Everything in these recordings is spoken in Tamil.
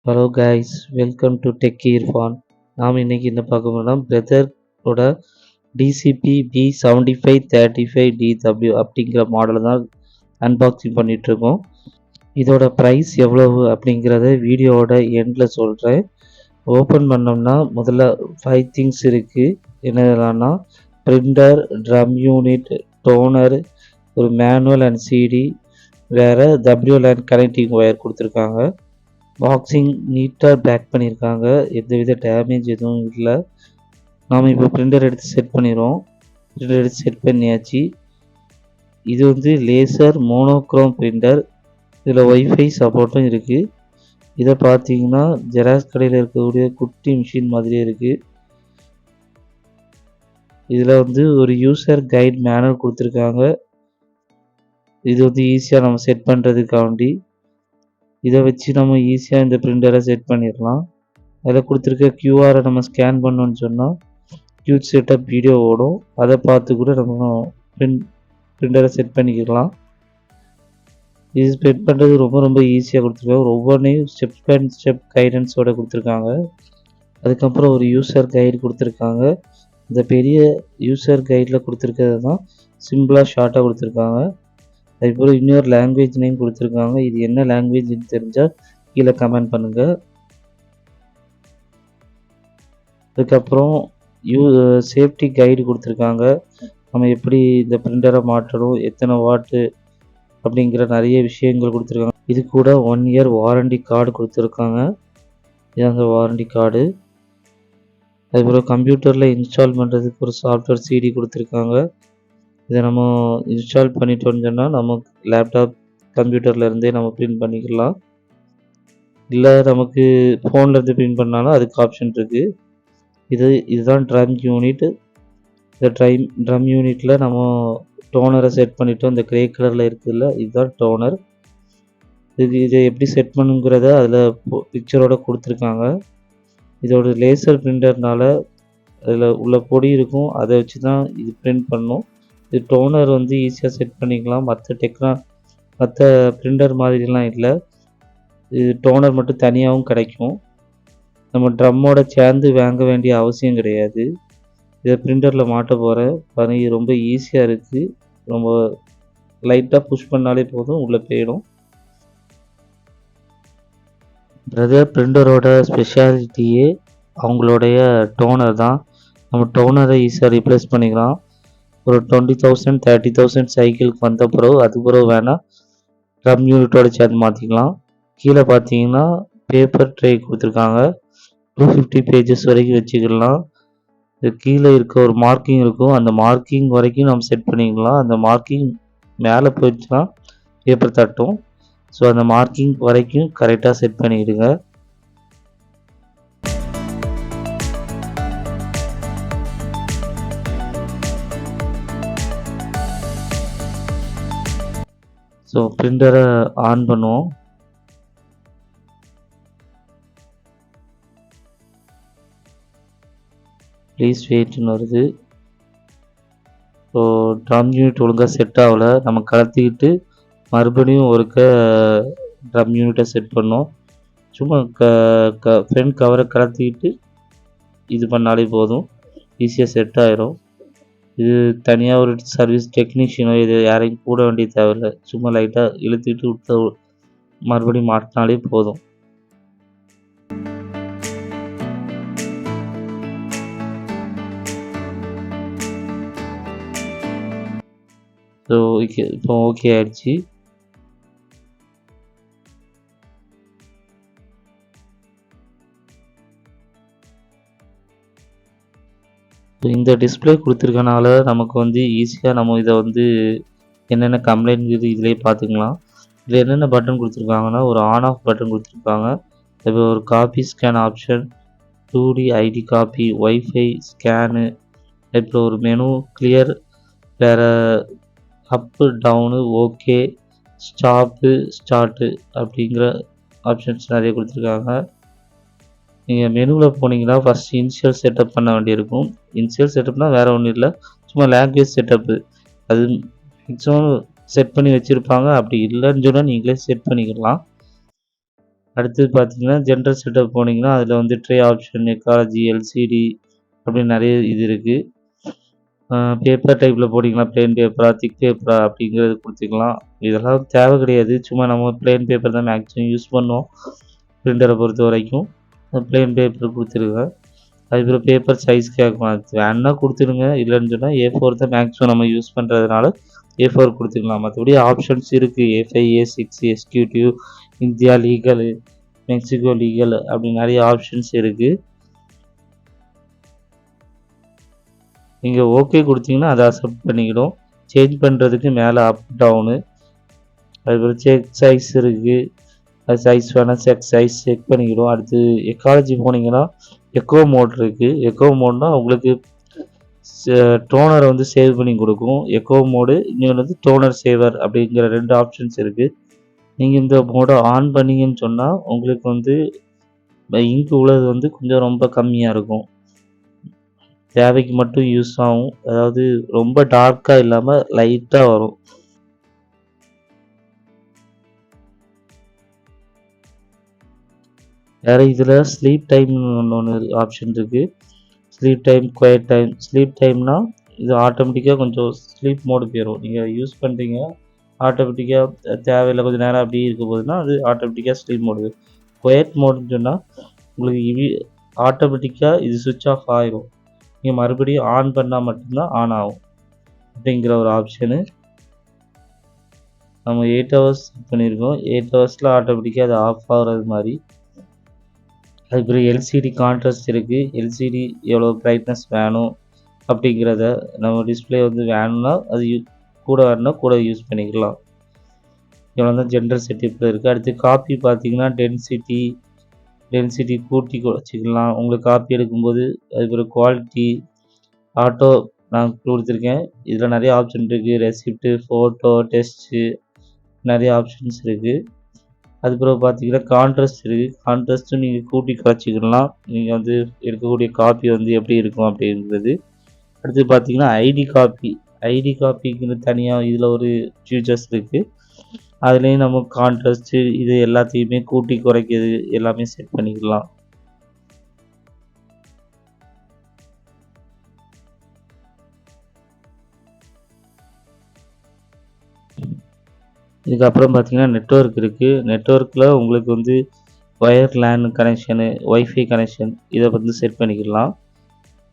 Hello guys, welcome to tech Irfan. நாம் இன்னைக்கு என்ன பார்க்க போறோம்னா பிரதரோட டிசிபி B7535DW அப்படிங்கிற மாடலை தான் அன்பாக்சிங் பண்ணிட்டு இருக்கோம். இதோட ப்ரைஸ் எவ்வளவு அப்படிங்கிறத வீடியோவோட எண்டில் சொல்கிறேன். ஓப்பன் பண்ணோம்னா முதல்ல 5 திங்ஸ் இருக்குது. என்னென்னா பிரிண்டர், ட்ரம் யூனிட், டோனர், ஒரு மேனுவல் அண்ட் சிடி, வேறு WLAN கனெக்டிங் ஒயர் கொடுத்துருக்காங்க. பாக்ஸிங் நீட்டாக பேக் பண்ணியிருக்காங்க, எந்தவித டேமேஜ் எதுவும் இல்லை. நாம் இப்போ பிரிண்டர் எடுத்து செட் பண்ணிடுவோம். பிரிண்டர் எடுத்து செட் பண்ணியாச்சு. இது வந்து லேசர் மோனோக்ரோம் பிரிண்டர். இதில் ஒய்ஃபை சப்போர்ட்டும் இருக்குது. இதை பார்த்தீங்கன்னா ஜெராக்ஸ் கடையில் இருக்கக்கூடிய குட்டி மிஷின் மாதிரியே இருக்குது. இதில் வந்து ஒரு யூசர் கைட் மேனுவல் கொடுத்துருக்காங்க. இது வந்து ஈஸியாக நம்ம செட் பண்ணுறதுக்காண்டி இதை வச்சு நம்ம ஈஸியாக இந்த பிரிண்டரை செட் பண்ணிடலாம். அதில் கொடுத்துருக்க கியூஆரை நம்ம ஸ்கேன் பண்ணோன்னு சொன்னால் கியூட் செட்டப் வீடியோ ஓடும். அதை பார்த்து கூட நம்ம பிரிண்டரை செட் பண்ணிக்கலாம். இது செட் பண்ணுறது ரொம்ப ஈஸியாக கொடுத்துருக்காங்க. ஒவ்வொன்றையும் ஸ்டெப் பை ஸ்டெப் கைடன்ஸோடு கொடுத்துருக்காங்க. அதுக்கப்புறம் ஒரு யூசர் கைடு கொடுத்துருக்காங்க. இந்த பெரிய யூசர் கைடில் கொடுத்துருக்கிறது தான் சிம்பிளாக ஷார்ட்டாக கொடுத்துருக்காங்க. அதுபோல் இன்னொரு லாங்குவேஜ் நேம் கொடுத்துருக்காங்க. இது என்ன லாங்குவேஜ்னு தெரிஞ்சால் கீழே கமெண்ட் பண்ணுங்கள். அதுக்கப்புறம் சேஃப்டி கைடு கொடுத்துருக்காங்க. நம்ம எப்படி இந்த பிரிண்டரை மாற்றணும், எத்தனை வாட்டு அப்படிங்கிற நிறைய விஷயங்கள் கொடுத்துருக்காங்க. இது கூட 1 இயர் வாரண்டி கார்டு கொடுத்துருக்காங்க. இது அந்த வாரண்டி கார்டு. அதுபோல் கம்ப்யூட்டரில் இன்ஸ்டால் பண்ணுறதுக்கு ஒரு சாஃப்ட்வேர் சிடி கொடுத்துருக்காங்க. இதை நம்ம இன்ஸ்டால் பண்ணிட்டோம்னு சொன்னால் நமக்கு லேப்டாப் கம்ப்யூட்டர்லேருந்தே நம்ம பிரிண்ட் பண்ணிக்கலாம். இல்லை நமக்கு ஃபோன்லேருந்து பிரிண்ட் பண்ணாலும் அதுக்கு ஆப்ஷன் இருக்குது. இதுதான் ட்ரம் யூனிட். இந்த ட்ரம் யூனிட்டில் நம்ம டோனரை செட் பண்ணிட்டோம். இந்த கிரே கலரில் இருக்குதுல்ல, இதுதான் டோனர். இதை எப்படி செட் பண்ணுங்கிறத அதில் பிக்சரோடு கொடுத்துருக்காங்க. இதோட லேசர் பிரிண்டர்னால அதில் உள்ள பொடி இருக்கும், அதை வச்சு தான் இது பிரிண்ட் பண்ணும். இது டோனர் வந்து ஈஸியாக செட் பண்ணிக்கலாம். மற்ற பிரிண்டர் மாதிரிலாம் இல்லை. இது டோனர் மட்டும் தனியாகவும் கிடைக்கும். நம்ம ட்ரம்மோட சேர்ந்து வாங்க வேண்டிய அவசியம் கிடையாது. இதை பிரிண்டரில் மாட்ட போகிறேன் பாருங்க. இது ரொம்ப ஈஸியாக இருக்குது. ரொம்ப லைட்டாக புஷ் பண்ணாலே போதும், உள்ளே போயிடும். பிரதர் பிரிண்டரோட ஸ்பெஷாலிட்டியே அவங்களுடைய டோனர் தான். நம்ம டோனரை ஈஸியாக ரீப்ளேஸ் பண்ணிக்கலாம். ஒரு 20,000 30,000 சைக்கிளுக்கு வந்த பிறகு அது பிறகு வேணால் ட்ரம் யூனிட்டோட சேர்ந்து மாற்றிக்கலாம். கீழே பார்த்தீங்கன்னா பேப்பர் ட்ரே கொடுத்துருக்காங்க. 250 பேஜஸ் வரைக்கும் வச்சுக்கலாம். இது கீழே இருக்க ஒரு மார்க்கிங் இருக்கும், அந்த மார்க்கிங் வரைக்கும் நம்ம செட் பண்ணிக்கலாம். அந்த மார்க்கிங் மேலே போயிடுச்சுன்னா பேப்பர் தட்டும். ஸோ அந்த மார்க்கிங் வரைக்கும் கரெக்டாக செட் பண்ணிவிடுங்க. ஸோ பிரிண்டரை ஆன் பண்ணுவோம். ப்ளீஸ் வெயிட்னு வருது. ஸோ ட்ரம் யூனிட் ஒழுங்காக செட் ஆகலை. நம்ம கலத்திக்கிட்டு மறுபடியும் ஒருக்க ட்ரம் யூனிட்டை செட் பண்ணோம். சும்மா ஃப்ரண்ட் கவரை கலத்திக்கிட்டு இது பண்ணாலே போதும், ஈஸியாக செட் ஆகிரும். இது தனியாக ஒரு சர்வீஸ் டெக்னீஷியனோ இது யாரையும் கூட வேண்டிய தேவையில்லை. சும்மா லைட்டாக இழுத்துக்கிட்டு விட்டு மறுபடியும் மாட்டினாலே போதும். ஸோ இப்போ ஓகே ஆயிடுச்சு. இந்த டிஸ்பிளே கொடுத்துருக்கனால நமக்கு வந்து ஈஸியாக நம்ம இதை வந்து என்னென்ன கம்ப்ளைண்ட் இதிலே பார்த்துக்கலாம். இதில் என்னென்ன பட்டன் கொடுத்துருக்காங்கன்னா ஒரு ஆன் ஆஃப் பட்டன் கொடுத்துருக்காங்க. இப்போ ஒரு copy scan option, 2D ID copy, WiFi scan, இப்போ ஒரு மெனு கிளியர், வேறு up down, okay, stop, start அப்படிங்கிற ஆப்ஷன்ஸ் நிறைய கொடுத்துருக்காங்க. நீங்கள் மெனுவில் போனீங்கன்னா ஃபஸ்ட் இனிஷியல் செட்டப் பண்ண வேண்டியிருக்கும். இனிஷியல் செட்டப்னால் வேறு ஒன்றும் இல்லை, சும்மா லாங்குவேஜ் செட்டப்பு. அது மேக்ஸிமம் செட் பண்ணி வச்சுருப்பாங்க. அப்படி இல்லைன்னு சொன்னால் நீங்களே செட் பண்ணிக்கலாம். அடுத்தது பார்த்தீங்கன்னா ஜென்ரல் செட்டப் போனீங்கன்னா அதில் வந்து ட்ரே ஆப்ஷன், எக்காலஜி, எல்சிடி அப்படின்னு நிறைய இது இருக்குது. பேப்பர் டைப்பில் போட்டிங்கன்னா பிளெயின் பேப்பரா திக் பேப்பரா அப்படிங்கிறது கொடுத்துக்கலாம். இதெல்லாம் தேவை கிடையாது. சும்மா நம்ம பிளெயின் பேப்பர் தான் மேக்ஸிமம் யூஸ் பண்ணுவோம் பிரிண்டரை பொறுத்த வரைக்கும். பிளெயின் பேப்பர் கொடுத்துருங்க. அதுக்கப்புறம் பேப்பர் சைஸ் கேட்கும். அது வேணுன்னா கொடுத்துருங்க. இல்லைன்னு சொன்னால் A4 தான் மேக்ஸிமம் நம்ம யூஸ் பண்ணுறதுனால A4 கொடுத்துக்கலாம். மற்றபடி ஆப்ஷன்ஸ் இருக்குது. A5, A6, executive, India legal, Mexico legal அப்படி நிறைய ஆப்ஷன்ஸ் இருக்குது. நீங்கள் ஓகே கொடுத்தீங்கன்னா அதை அக்செப்ட் பண்ணிக்கிடும். சேஞ்ச் பண்ணுறதுக்கு மேலே அப் டவுனு, அதுக்கப்புறம் செக் சைஸ் இருக்குது. அது சைஸ் வேணால் சைஸ் செக் பண்ணிக்கிடும். அடுத்து எக்காலஜி போனீங்கன்னா எக்கோ மோட் இருக்குது. எக்கோ மோட்னால் உங்களுக்கு டோனரை வந்து சேவ் பண்ணி கொடுக்கும். எக்கோ மோடு, இன்னொன்று வந்து டோனர் சேவர் அப்படிங்கிற 2 ஆப்ஷன்ஸ் இருக்குது. நீங்கள் இந்த மோடை ஆன் பண்ணீங்கன்னு சொன்னால் உங்களுக்கு வந்து இங்கு உள்ளது வந்து கொஞ்சம் ரொம்ப கம்மியாக இருக்கும். தேவைக்கு மட்டும் யூஸ் ஆகும். அதாவது ரொம்ப டார்க்காக இல்லாமல் லைட்டாக வரும். வேறு இதில் ஸ்லீப் டைம் ஒன்று ஆப்ஷன் இருக்குது. Sleep time, quiet time. Sleep டைம்னால் இது ஆட்டோமேட்டிக்காக கொஞ்சம் ஸ்லீப் மோடு போயிடும். நீங்கள் யூஸ் பண்ணுறீங்க ஆட்டோமேட்டிக்காக தேவையில்லை கொஞ்சம் நேரம் அப்படியே இருக்க போதுன்னா அது ஆட்டோமேட்டிக்காக ஸ்லீப் மோடு. குவைட் மோடுன்னு சொன்னால் உங்களுக்கு ஆட்டோமேட்டிக்காக இது சுவிட்ச் ஆஃப் ஆகிரும். நீங்கள் மறுபடியும் ஆன் பண்ணால் மட்டும்தான் ஆன் ஆகும் அப்படிங்கிற ஒரு ஆப்ஷனு. நம்ம 8 ஹவர்ஸ் பண்ணியிருக்கோம். 8 ஹவர்ஸில் ஆட்டோமேட்டிக்காக அது ஆஃப் ஆகிறது மாதிரி. அதுக்கப்புறம் எல்சிடி கான்ட்ராஸ்ட் இருக்குது. எல்சிடி எவ்வளோ பிரைட்னஸ் வேணும் அப்படிங்கிறத நம்ம டிஸ்பிளே வந்து வேணும்னா அது கூட வேணும்னா கூட யூஸ் பண்ணிக்கலாம். இவ்வளோ தான் ஜென்ரல் செட்டப்பில் இருக்குது. அடுத்து காப்பி பார்த்தீங்கன்னா டென்சிட்டி கூட்டி வச்சுக்கலாம் உங்களுக்கு காப்பி எடுக்கும்போது. அதுக்கப்புறம் குவாலிட்டி, ஆட்டோ நான் கொடுத்துருக்கேன். இதில் நிறைய ஆப்ஷன் இருக்குது. ரெசிப்ட்டு, ஃபோட்டோ, டெஸ்ட்டு நிறைய ஆப்ஷன்ஸ் இருக்குது. அதுக்கப்புறம் பார்த்தீங்கன்னா கான்ட்ராஸ்ட் இருக்குது. கான்ட்ராஸ்ட்டும் நீங்கள் கூட்டி குறைச்சிக்கலாம். நீங்கள் வந்து எடுக்கக்கூடிய காப்பி வந்து எப்படி இருக்கும் அப்படிங்கிறது. அடுத்து பார்த்தீங்கன்னா ஐடி காப்பிக்குன்னு தனியாக இதில் ஒரு ஃபியூச்சர்ஸ் இருக்குது. அதுலேயும் நம்ம கான்ட்ராஸ்ட்டு இது எல்லாத்தையுமே கூட்டி குறைக்கிறது எல்லாமே செட் பண்ணிக்கலாம். இதுக்கப்புறம் பார்த்தீங்கன்னா நெட்வொர்க் இருக்குது. நெட்வொர்க்கில் உங்களுக்கு வந்து WLAN கனெக்ஷனு, வைஃபை கனெக்ஷன் இதை வந்து செட் பண்ணிக்கலாம்.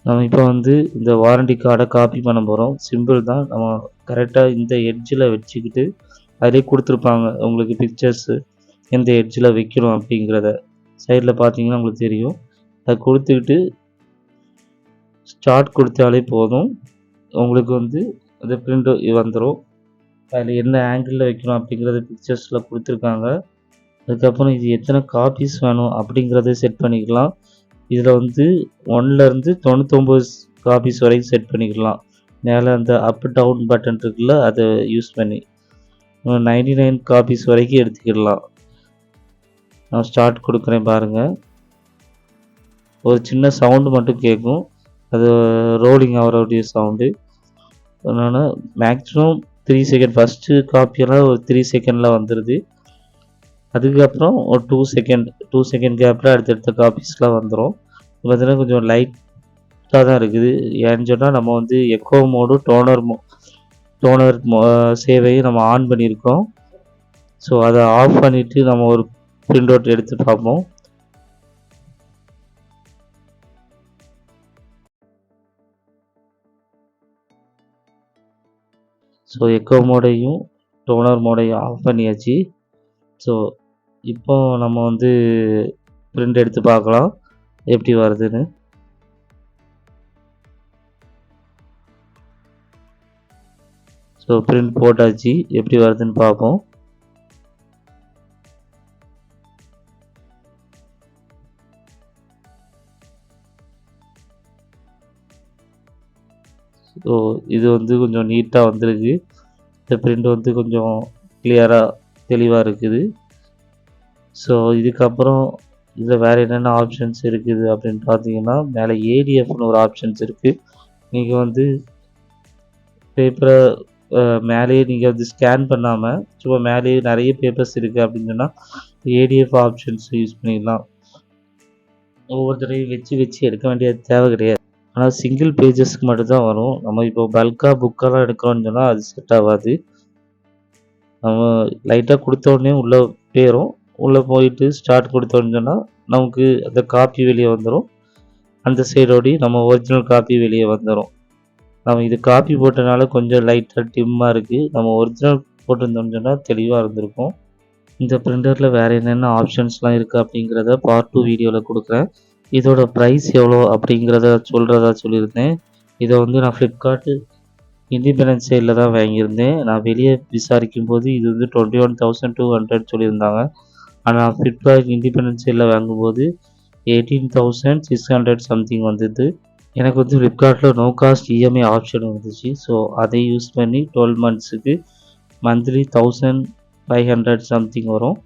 நம்ம இப்போ வந்து இந்த வாரண்டி கார்டை காப்பி பண்ண போகிறோம். சிம்பிள் தான். நம்ம கரெக்டாக இந்த எட்ஜில் வச்சுக்கிட்டு அதிலே கொடுத்துருப்பாங்க உங்களுக்கு பிக்சர்ஸு எந்த எட்ஜில் வைக்கணும் அப்படிங்கிறத. சைடில் பார்த்தீங்கன்னா உங்களுக்கு தெரியும். அதை கொடுத்துக்கிட்டு ஸ்டார்ட் கொடுத்தாலே போதும். உங்களுக்கு வந்து அந்த பிரிண்ட் வந்துடும். அதில் என்ன ஆங்கிளில் வைக்கணும் அப்படிங்கிறத பிக்சர்ஸில் கொடுத்துருக்காங்க. அதுக்கப்புறம் இது எத்தனை காப்பீஸ் வேணும் அப்படிங்கிறத செட் பண்ணிக்கலாம். இதில் வந்து 1லேருந்து 99 காப்பீஸ் வரைக்கும் செட் பண்ணிக்கலாம். மேலே அந்த அப் டவுன் பட்டன் இருக்குல்ல அதை யூஸ் பண்ணி 99 காப்பீஸ் வரைக்கும் எடுத்துக்கிடலாம். நான் ஸ்டார்ட் கொடுக்குறேன் பாருங்கள். ஒரு சின்ன சவுண்டு மட்டும் கேட்கும். அது ரோலிங் ஆகிறோடைய சவுண்டு. அதனால் மேக்ஸிமம் 3 செகண்ட் ஃபஸ்ட்டு காப்பியெல்லாம் ஒரு 3 செகண்டில் வந்துடுது. அதுக்கப்புறம் ஒரு 2 செகண்ட் கேப்பில் அடுத்தடுத்த காப்பீஸ்லாம் வந்துடும். பார்த்தீங்கன்னா கொஞ்சம் லைட்டாக தான் இருக்குது. ஏன்னு சொன்னால் நம்ம வந்து எக்கோ மோடு டோனர் சேவையும் நம்ம ஆன் பண்ணியிருக்கோம். ஸோ அதை ஆஃப் பண்ணிவிட்டு நம்ம ஒரு பிரிண்ட் அவுட் எடுத்து பார்ப்போம். ஸோ எக்கோ மோடையும் டோனர் மோடையும் ஆஃப் பண்ணியாச்சு. ஸோ இப்போ நம்ம வந்து பிரிண்ட் எடுத்து பார்க்கலாம் எப்படி வருதுன்னு. ஸோ பிரிண்ட் போட்டாச்சு, எப்படி வருதுன்னு பார்ப்போம். ஸோ இது வந்து கொஞ்சம் நீட்டாக வந்திருக்கு. இந்த பிரிண்ட் வந்து கொஞ்சம் கிளியராக தெளிவாக இருக்குது. ஸோ இதுக்கப்புறம் இதில் வேறு என்னென்ன ஆப்ஷன்ஸ் இருக்குது அப்படின்னு பார்த்தீங்கன்னா மேலே ஏடிஎஃப்னு ஒரு ஆப்ஷன்ஸ் இருக்குது. நீங்கள் வந்து பேப்பரை மேலேயே நீங்கள் வந்து ஸ்கேன் பண்ணாமல் சும்மா மேலேயே நிறைய பேப்பர்ஸ் இருக்குது அப்படின்னு சொன்னால் ஏடிஎஃப் ஆப்ஷன்ஸ் யூஸ் பண்ணிடலாம். ஒவ்வொரு தடவையும் வச்சு எடுக்க வேண்டிய தேவை கிடையாது. ஆனால் சிங்கிள் பேஜஸ்க்கு மட்டும்தான் வரும். நம்ம இப்போ பல்காக புக்கெல்லாம் எடுக்கிறோம்னு சொன்னால் அது செட் ஆகாது. நம்ம லைட்டாக கொடுத்தோடனே உள்ளே போயிடும். உள்ளே போயிட்டு ஸ்டார்ட் கொடுத்தோன்னு சொன்னால் நமக்கு அந்த காப்பி வெளியே வந்துடும். அந்த சைடோடி நம்ம ஒரிஜினல் காப்பி வெளியே வந்துடும். நம்ம இது காப்பி போட்டனால கொஞ்சம் லைட்டாக டிம்மாக இருக்குது. நம்ம ஒரிஜினல் போட்டிருந்தோம்னு சொன்னால் தெளிவாக இருந்திருக்கும். இந்த பிரிண்டரில் வேறு என்னென்ன ஆப்ஷன்ஸ்லாம் இருக்குது அப்படிங்கிறத பார்ட் 2 வீடியோவில் கொடுக்குறேன். இதோட ப்ரைஸ் எவ்வளோ அப்படிங்கிறத சொல்லியிருந்தேன். இதை வந்து நான் ஃப்ளிப்கார்ட்டு இண்டிபெண்டன்ஸ் சேலில் தான் வாங்கியிருந்தேன். நான் வெளியே விசாரிக்கும் போது இது வந்து 21,200 சொல்லியிருந்தாங்க. ஆனால் ஃப்ளிப்கார்ட் இண்டிபெண்டன்ஸ் சேலில் வாங்கும்போது 18,600 சம்திங் வந்தது. எனக்கு வந்து ஃப்ளிப்கார்ட்டில் நோ காஸ்ட் இஎம்ஐ ஆப்ஷன் வந்துச்சு. ஸோ அதை யூஸ் பண்ணி 12 மந்த்ஸுக்கு மந்த்லி 1,500 சம்திங் வரும்.